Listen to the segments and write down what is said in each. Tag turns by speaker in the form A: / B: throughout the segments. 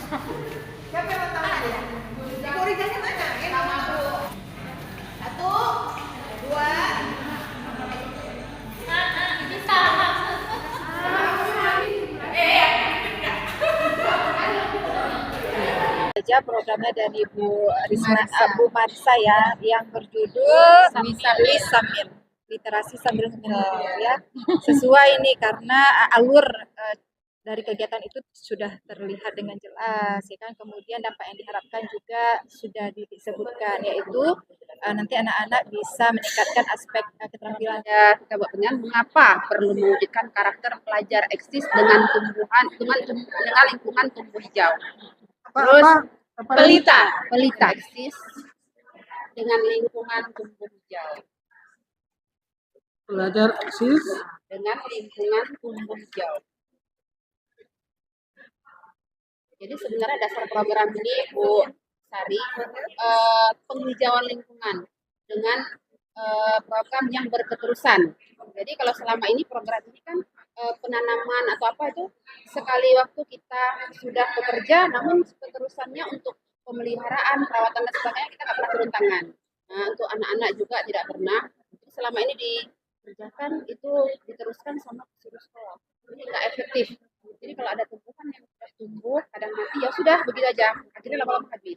A: Siapa yang mau tahu dia? Dekoriganya mana? Yang sama Bu. Satu, dua.
B: Aja programnya dari Bu Risma, Bu Marsa ya, yang berjudul Sambil literasi sambil menyentuh ya. Sesuai ini karena alur dari kegiatan itu sudah terlihat dengan jelas ya kan. Kemudian dampak yang diharapkan juga sudah disebutkan, yaitu nanti anak-anak bisa meningkatkan aspek keterampilan.
C: Ya, kita buat dengan mengapa perlu mewujudkan karakter pelajar eksis dengan lingkungan tumbuh hijau. Terus pelita eksis dengan lingkungan tumbuh hijau.
D: Pelajar eksis
C: Dengan lingkungan tumbuh hijau. Jadi sebenarnya dasar program ini Bu Sari, penghijauan lingkungan dengan program yang berketerusan. Jadi kalau selama ini program ini kan penanaman atau apa itu sekali waktu kita sudah bekerja, namun keterusannya untuk pemeliharaan, perawatan dan sebagainya kita nggak pernah turun tangan. Nah, untuk anak-anak juga tidak pernah. Jadi selama ini dikerjakan itu diteruskan sama seluruh sekolah. Jadi nggak efektif. Jadi kalau ada tumbuhan yang sudah tumbuh, kadang mati, ya sudah begitu aja. Akhirnya lama-lama habis.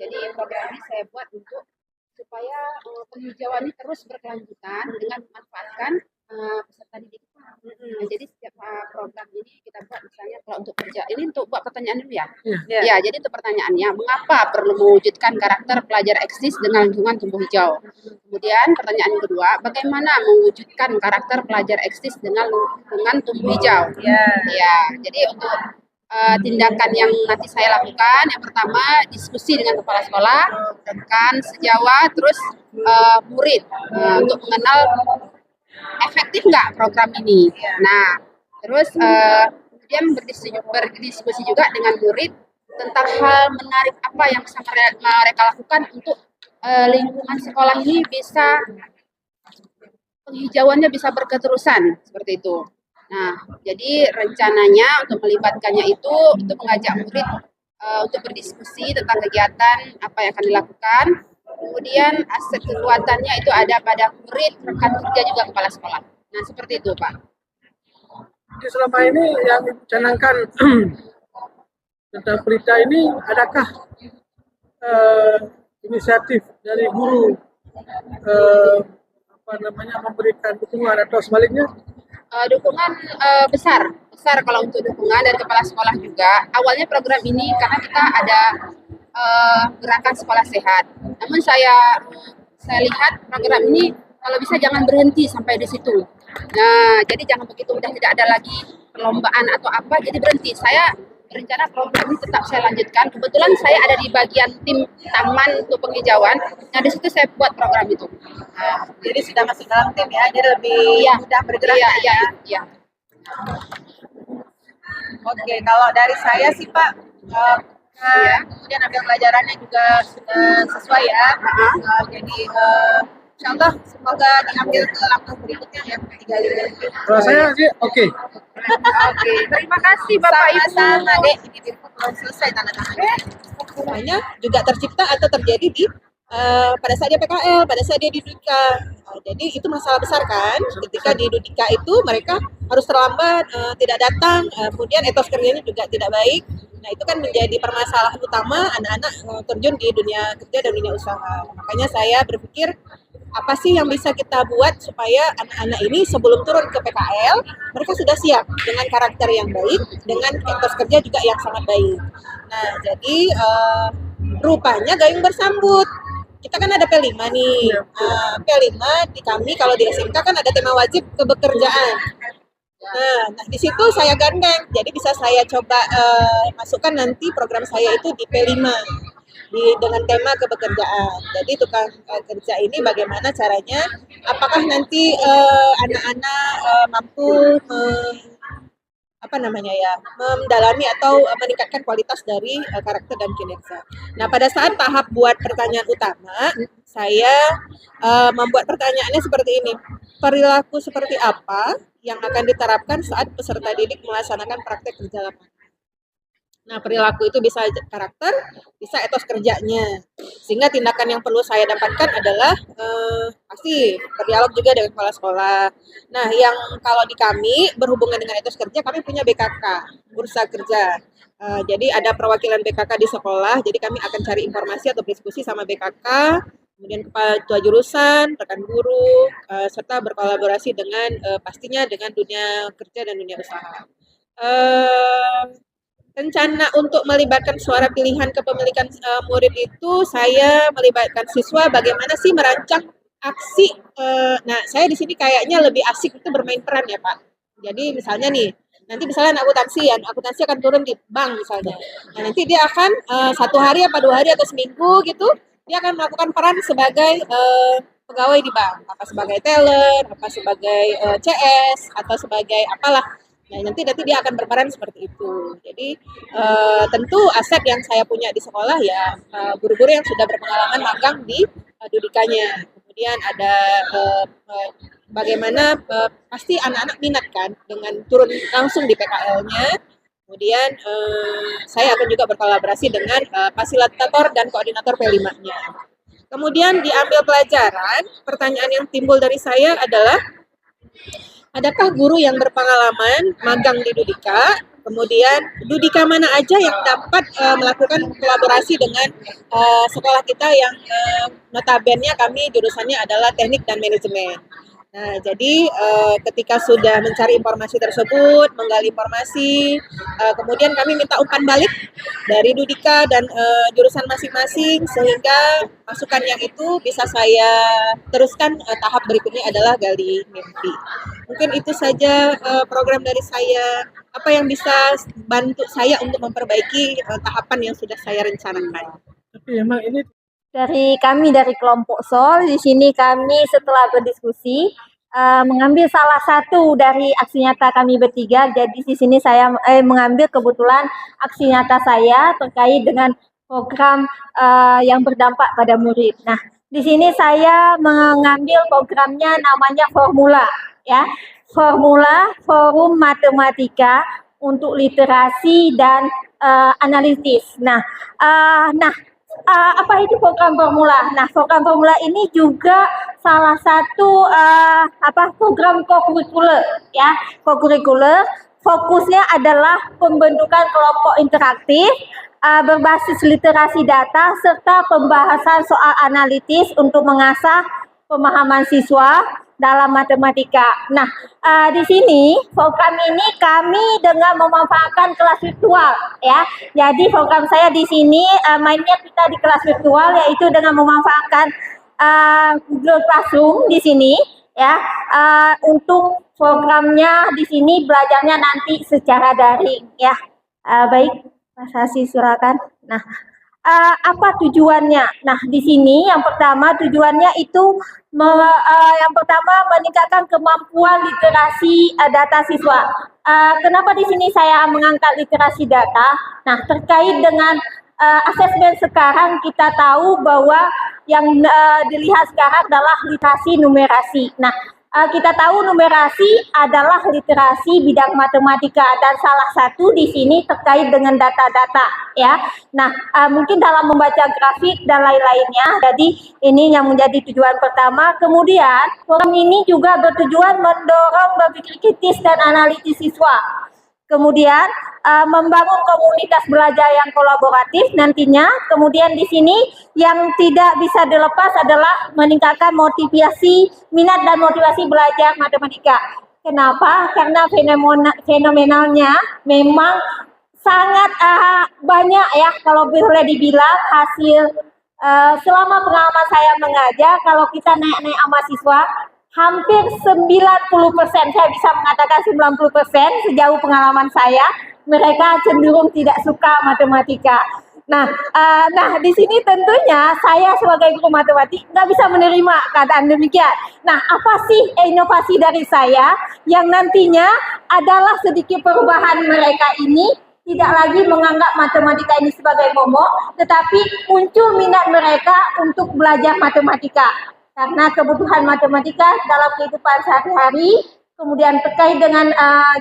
C: Jadi program ini saya buat untuk supaya penghijauan ini terus berkelanjutan dengan memanfaatkan peserta didik. Nah, jadi setiap program ini kita buat misalnya kalau untuk kerja ini untuk buat pertanyaan dulu ya. Ya, jadi untuk pertanyaannya, mengapa perlu mewujudkan karakter pelajar eksis dengan lingkungan tumbuh hijau? Kemudian pertanyaan kedua, bagaimana mewujudkan karakter pelajar eksis dengan lingkungan tumbuh hijau? Ya, jadi untuk tindakan yang nanti saya lakukan, yang pertama diskusi dengan kepala sekolah, rekan sejawat, terus murid untuk mengenal efektif nggak program ini. Nah, terus kemudian berdiskusi juga dengan murid tentang hal menarik apa yang bisa mereka lakukan untuk lingkungan sekolah ini bisa penghijauannya bisa berketerusan seperti itu. Nah, jadi rencananya untuk melibatkannya itu untuk mengajak murid untuk berdiskusi tentang kegiatan apa yang akan dilakukan. Kemudian aset kekuatannya itu ada pada murid, rekan kerja juga kepala sekolah. Nah, seperti itu, Pak.
D: Jadi selama ini yang dicanangkan tentang pelita ini, adakah inisiatif dari guru memberikan dukungan atau sebaliknya?
C: Dukungan besar kalau untuk dukungan dari kepala sekolah juga. Awalnya program ini karena kita ada gerakan sekolah sehat. Namun saya lihat program ini kalau bisa jangan berhenti sampai di situ. Nah, jadi jangan begitu udah tidak ada lagi perlombaan atau apa, jadi berhenti. Saya berencana program ini tetap saya lanjutkan. Kebetulan saya ada di bagian tim taman untuk penghijauan. Nah, di situ saya buat program itu.
A: Jadi sudah masuk dalam tim ya, jadi lebih mudah bergerak.
C: Iya.
A: Oke, kalau dari saya sih Pak, kemudian ambil pelajarannya juga sudah sesuai ya. Jadi insya Allah semoga diambil ke langkah berikutnya ya, 3
D: Kalau saya sih oke.
C: Oke, terima kasih Bapak Ibu.
A: Sama Dek, ini belum selesai tanda tangannya.
E: Semuanya juga tercipta atau terjadi di pada saat dia PKL, pada saat dia di Dudika. Jadi itu masalah besar kan, ketika di Dudika itu mereka harus terlambat, tidak datang, kemudian etos kerjanya juga tidak baik. Nah itu kan menjadi permasalahan utama anak-anak terjun di dunia kerja dan dunia usaha. Makanya saya berpikir apa sih yang bisa kita buat supaya anak-anak ini sebelum turun ke PKL mereka sudah siap dengan karakter yang baik, dengan etos kerja juga yang sangat baik. Nah jadi rupanya gayung bersambut. Kita kan ada P5 nih. P5 di kami kalau di SMK kan ada tema wajib kebekerjaan. Nah di situ saya gandeng. Jadi bisa saya coba masukkan nanti program saya itu di P5 dengan tema kebekerjaan. Jadi tukang kerja ini bagaimana caranya? Apakah nanti anak-anak mampu mendalami atau meningkatkan kualitas dari karakter dan kinerja. Nah, pada saat tahap buat pertanyaan utama, saya membuat pertanyaannya seperti ini. Perilaku seperti apa yang akan diterapkan saat peserta didik melaksanakan praktek kerja lapangan? Nah, perilaku itu bisa karakter, bisa etos kerjanya. Sehingga tindakan yang perlu saya dapatkan adalah pasti berdialog juga dengan kepala sekolah. Nah, yang kalau di kami berhubungan dengan etos kerja, kami punya BKK, Bursa Kerja. Jadi ada perwakilan BKK di sekolah, jadi kami akan cari informasi atau diskusi sama BKK, kemudian kepala ketua jurusan, rekan guru, serta berkolaborasi dengan pastinya dengan dunia kerja dan dunia usaha. Rencana untuk melibatkan suara pilihan kepemilikan murid itu saya melibatkan siswa bagaimana sih merancang aksi. Nah, saya di sini kayaknya lebih asik itu bermain peran ya Pak. Jadi misalnya nih, nanti misalnya akuntansi akan turun di bank misalnya. Nah, nanti dia akan 1 hari apa 2 hari atau seminggu gitu, dia akan melakukan peran sebagai pegawai di bank, apa sebagai teller, apa sebagai CS atau sebagai apalah. Nah, nanti dia akan berperan seperti itu. Jadi tentu aset yang saya punya di sekolah ya guru-guru yang sudah berpengalaman magang di Dudikanya. Kemudian ada bagaimana pasti anak-anak minat kan dengan turun langsung di PKL-nya. Kemudian saya akan juga berkolaborasi dengan fasilitator dan koordinator P5-nya. Kemudian diambil pelajaran, pertanyaan yang timbul dari saya adalah adakah guru yang berpengalaman magang di Dudika? Kemudian Dudika mana aja yang dapat melakukan kolaborasi dengan sekolah kita yang notabene kami jurusannya adalah teknik dan manajemen. Nah, jadi ketika sudah mencari informasi tersebut, menggali informasi, kemudian kami minta umpan balik dari Dudika dan jurusan masing-masing sehingga masukan yang itu bisa saya teruskan. Tahap berikutnya adalah gali mimpi. Mungkin itu saja program dari saya. Apa yang bisa bantu saya untuk memperbaiki tahapan yang sudah saya rencanakan.
D: Tapi emang ini
B: Dari kami dari kelompok Sol, di sini kami setelah berdiskusi mengambil salah satu dari aksi nyata kami bertiga. Jadi di sini saya mengambil kebetulan aksi nyata saya terkait dengan program yang berdampak pada murid. Nah, di sini saya mengambil programnya namanya Formula, ya. Formula Forum Matematika untuk Literasi dan Analitis. Apa itu program Formula? Nah, program Formula ini juga salah satu program kokurikuler, ya. Kokurikuler fokusnya adalah pembentukan kelompok interaktif berbasis literasi data serta pembahasan soal analitis untuk mengasah pemahaman siswa dalam matematika. Nah, di sini program ini kami dengan memanfaatkan kelas virtual, ya. Jadi program saya di sini mainnya kita di kelas virtual, yaitu dengan memanfaatkan Google Classroom di sini, ya. Untuk programnya di sini belajarnya nanti secara daring, ya. Baik, Mas Hasi silakan. Nah, apa tujuannya? Nah, di sini yang pertama tujuannya itu yang pertama meningkatkan kemampuan literasi data siswa. Kenapa di sini saya mengangkat literasi data? Nah, terkait dengan asesmen sekarang kita tahu bahwa yang dilihat sekarang adalah literasi numerasi. Nah, kita tahu numerasi adalah literasi bidang matematika dan salah satu di sini terkait dengan data-data, ya. Nah, mungkin dalam membaca grafik dan lain-lainnya. Jadi ini yang menjadi tujuan pertama. Kemudian program ini juga bertujuan mendorong berpikir kritis dan analitis siswa. Kemudian membangun komunitas belajar yang kolaboratif nantinya. Kemudian di sini yang tidak bisa dilepas adalah meningkatkan motivasi, minat dan motivasi belajar matematika. Kenapa? Karena fenomenalnya memang sangat banyak, ya, kalau boleh dibilang hasil selama pengalaman saya mengajar, kalau kita naik-naik sama siswa hampir 90%, saya bisa mengatakan 90% sejauh pengalaman saya, mereka cenderung tidak suka matematika. Nah, di sini tentunya saya sebagai guru matematik nggak bisa menerima keadaan demikian. Nah, apa sih inovasi dari saya yang nantinya adalah sedikit perubahan mereka ini tidak lagi menganggap matematika ini sebagai momok, tetapi muncul minat mereka untuk belajar matematika. Karena kebutuhan matematika dalam kehidupan sehari-hari
F: kemudian terkait dengan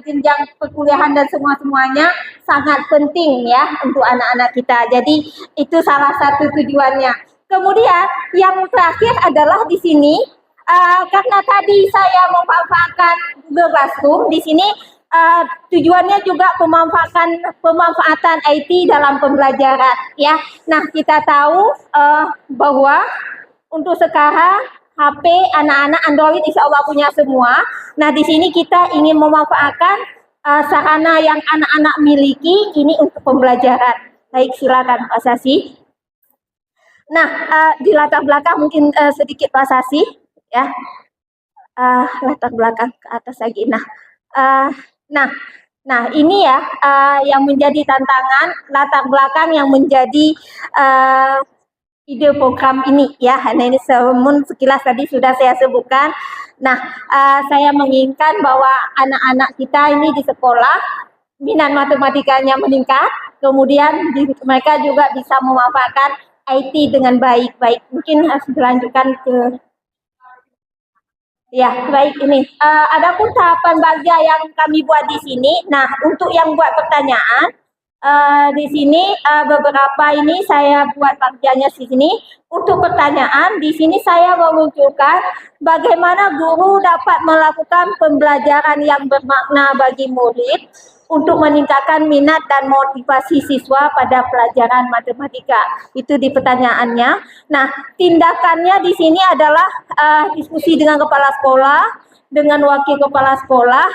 F: jenjang perkuliahan dan semuanya sangat penting ya untuk anak-anak kita. Jadi itu salah satu tujuannya. Kemudian yang terakhir adalah di sini karena tadi saya memanfaatkan Google Classroom, di sini tujuannya juga pemanfaatan IT dalam pembelajaran ya. Nah, kita tahu bahwa untuk sekarang HP anak-anak Android insya Allah punya semua. Nah, di sini kita ingin memanfaatkan sarana yang anak-anak miliki ini untuk pembelajaran. Baik, silakan Pak Sasi. Nah, di latar belakang mungkin sedikit Pak Sasi, ya. Latar belakang ke atas lagi. Nah, ini ya yang menjadi tantangan latar belakang yang menjadi ide program ini ya. Nah, ini sekilas tadi sudah saya sebutkan. Nah, saya menginginkan bahwa anak-anak kita ini di sekolah minat matematikanya meningkat, kemudian mereka juga bisa memanfaatkan IT dengan baik-baik. Mungkin harus dilanjutkan ke ya, baik ini. Adapun tahapan bagja yang kami buat di sini. Nah, untuk yang buat pertanyaan di sini beberapa ini saya buat bagiannya di sini. Untuk pertanyaan di sini saya memunculkan bagaimana guru dapat melakukan pembelajaran yang bermakna bagi murid untuk meningkatkan minat dan motivasi siswa pada pelajaran matematika. Itu di pertanyaannya. Nah, tindakannya di sini adalah diskusi dengan kepala sekolah, dengan wakil kepala sekolah.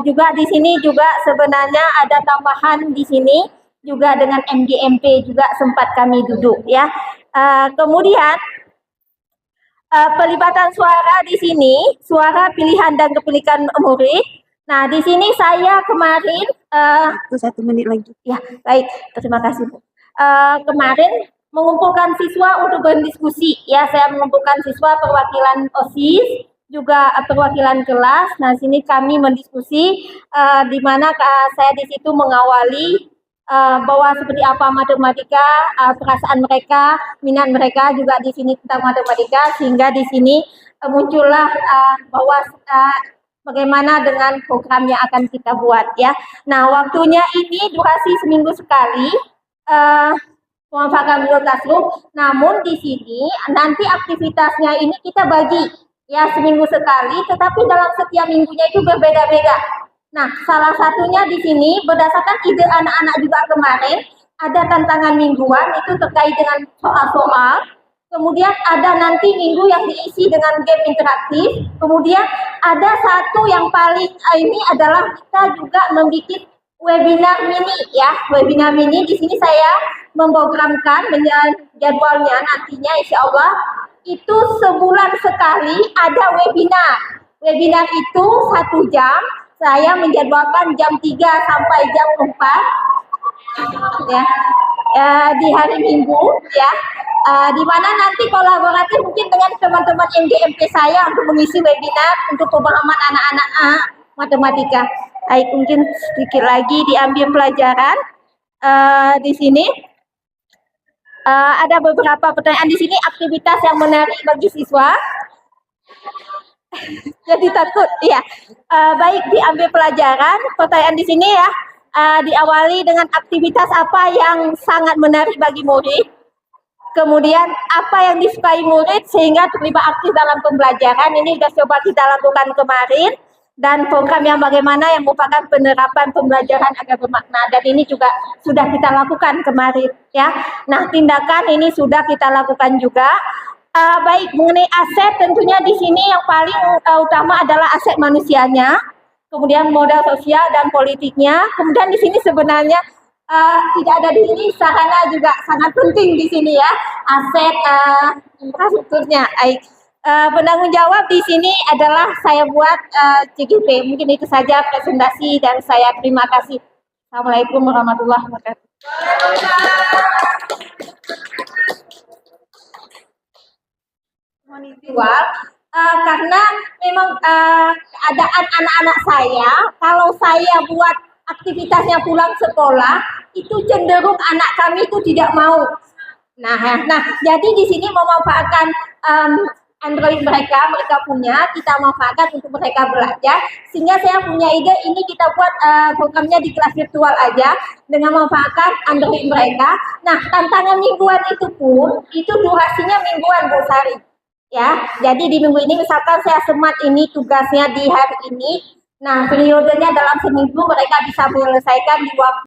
F: Juga di sini juga sebenarnya ada tambahan di sini juga dengan MGMP juga sempat kami duduk ya. Kemudian pelibatan suara di sini, suara pilihan dan kepemilikan murid. Nah, di sini saya kemarin
E: 1 menit lagi.
F: ya, baik, terima kasih Bu. Kemarin mengumpulkan siswa untuk berdiskusi ya, saya mengumpulkan siswa perwakilan OSIS juga perwakilan kelas. Nah, sini kami mendiskusi di mana saya di situ mengawali bahwa seperti apa matematika, perasaan mereka, minat mereka juga di sini tentang matematika, sehingga di sini muncullah bahwa bagaimana dengan program yang akan kita buat ya. Nah, waktunya ini durasi seminggu sekali. Memanfaatkan Google Classroom. Namun di sini nanti aktivitasnya ini kita bagi ya seminggu sekali, tetapi dalam setiap minggunya itu berbeda-beda. Nah, salah satunya di sini berdasarkan ide anak-anak juga kemarin, ada tantangan mingguan itu terkait dengan soal-soal. Kemudian ada nanti minggu yang diisi dengan game interaktif. Kemudian ada satu yang paling ini adalah kita juga membuat webinar mini ya. Webinar mini di sini saya memprogramkan jadwalnya nantinya insya Allah itu sebulan sekali ada webinar. Webinar itu 1 jam. Saya menjadwalkan jam 3 sampai jam 4 ya. Di hari Minggu ya. Di mana nanti kolaboratif mungkin dengan teman-teman MGMP saya untuk mengisi webinar untuk pemahaman anak-anak matematika. Baik, mungkin sedikit lagi diambil pelajaran di sini. Ada beberapa pertanyaan di sini, aktivitas yang menarik bagi siswa. Jadi takut, ya. Baik, diambil pelajaran. Pertanyaan di sini ya, diawali dengan aktivitas apa yang sangat menarik bagi murid. Kemudian apa yang disukai murid sehingga terlibat aktif dalam pembelajaran. Ini sudah coba kita lakukan kemarin. Dan program yang bagaimana yang merupakan penerapan pembelajaran agar bermakna, dan ini juga sudah kita lakukan kemarin ya. Nah, tindakan ini sudah kita lakukan juga. Baik, mengenai aset tentunya di sini yang paling utama adalah aset manusianya, kemudian modal sosial dan politiknya. Kemudian di sini sebenarnya tidak ada di sini, sarana juga sangat penting di sini ya, aset infrastrukturnya. Penanggung jawab di sini adalah saya buat CGP. Mungkin itu saja presentasi dan saya terima kasih. Assalamualaikum warahmatullahi wabarakatuh. Karena memang keadaan anak-anak saya, kalau saya buat aktivitasnya pulang sekolah, itu cenderung anak kami itu tidak mau. Nah, jadi di sini memanfaatkan Android mereka punya, kita manfaatkan untuk mereka belajar. Sehingga saya punya ide ini kita buat programnya di kelas virtual aja dengan memanfaatkan Android mereka. Nah, tantangan mingguan itu pun itu durasinya mingguan, Bu Sari. Ya, jadi di minggu ini misalkan saya semat ini tugasnya di hari ini. Nah, periodenya dalam seminggu mereka bisa menyelesaikan di waktu